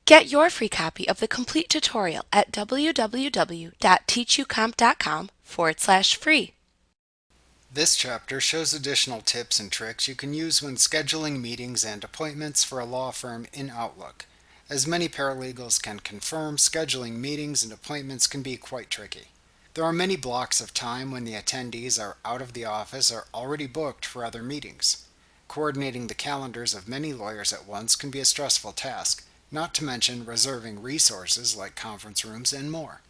Get your free copy of the complete tutorial at www.teachucomp.com/free. This chapter shows additional tips and tricks you can use when scheduling meetings and appointments for a law firm in Outlook. As many paralegals can confirm, scheduling meetings and appointments can be quite tricky. There are many blocks of time when the attendees are out of the office or already booked for other meetings. Coordinating the calendars of many lawyers at once can be a stressful task, not to mention reserving resources like conference rooms and more.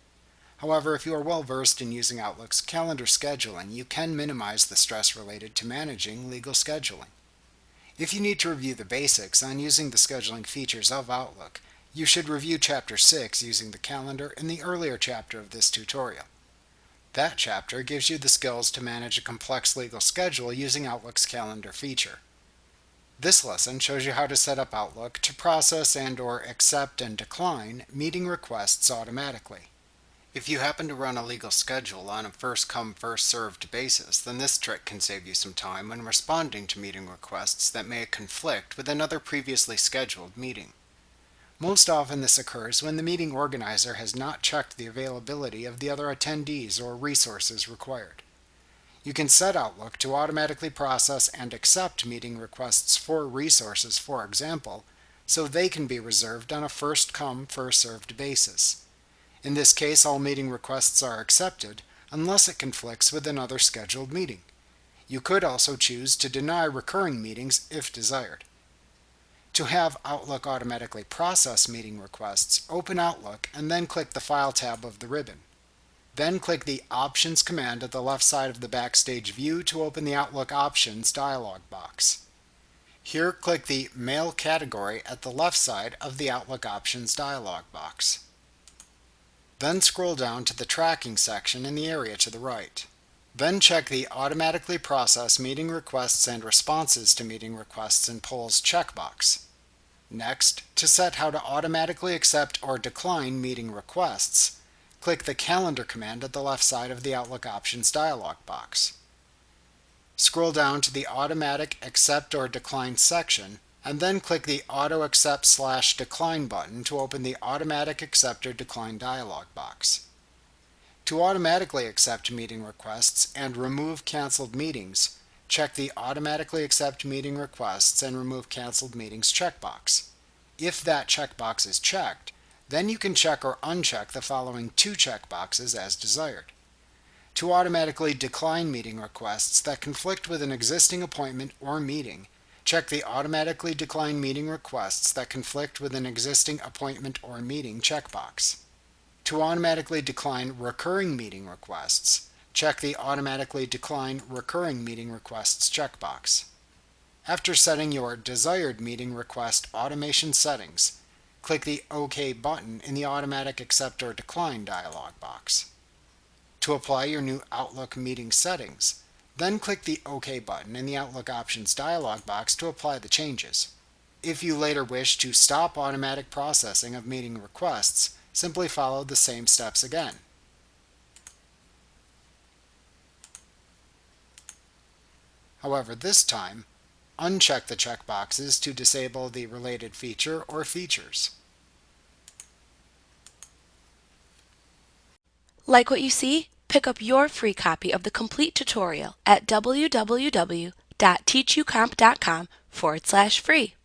However, if you are well versed in using Outlook's calendar scheduling, you can minimize the stress related to managing legal scheduling. If you need to review the basics on using the scheduling features of Outlook, you should review Chapter 6 using the calendar in the earlier chapter of this tutorial. That chapter gives you the skills to manage a complex legal schedule using Outlook's calendar feature. This lesson shows you how to set up Outlook to process and/or accept and decline meeting requests automatically. If you happen to run a legal schedule on a first-come, first-served basis, then this trick can save you some time when responding to meeting requests that may conflict with another previously scheduled meeting. Most often this occurs when the meeting organizer has not checked the availability of the other attendees or resources required. You can set Outlook to automatically process and accept meeting requests for resources, for example, so they can be reserved on a first-come, first-served basis. In this case, all meeting requests are accepted unless it conflicts with another scheduled meeting. You could also choose to deny recurring meetings if desired. To have Outlook automatically process meeting requests, open Outlook and then click the File tab of the ribbon. Then click the Options command at the left side of the Backstage view to open the Outlook Options dialog box. Here, click the Mail category at the left side of the Outlook Options dialog box. Then scroll down to the Tracking section in the area to the right. Then check the Automatically Process Meeting Requests and Responses to Meeting Requests and Polls checkbox. Next, to set how to automatically accept or decline meeting requests, click the Calendar command at the left side of the Outlook Options dialog box. Scroll down to the Automatic Accept or Decline section, and then click the Auto Accept/Decline button to open the Automatic Accept or Decline dialog box. To automatically accept meeting requests and remove canceled meetings, check the Automatically Accept Meeting Requests and Remove Canceled Meetings checkbox. If that checkbox is checked, then you can check or uncheck the following two checkboxes as desired. To automatically decline meeting requests that conflict with an existing appointment or meeting, check the Automatically Decline Meeting Requests that conflict with an existing appointment or meeting checkbox. To automatically decline recurring meeting requests, check the Automatically Decline Recurring Meeting Requests checkbox. After setting your desired meeting request automation settings, click the OK button in the Automatic Accept or Decline dialog box. To apply your new Outlook meeting settings, then click the OK button in the Outlook Options dialog box to apply the changes. If you later wish to stop automatic processing of meeting requests, simply follow the same steps again. However, this time, uncheck the checkboxes to disable the related feature or features. Like what you see? Pick up your free copy of the complete tutorial at www.teachucomp.com/free.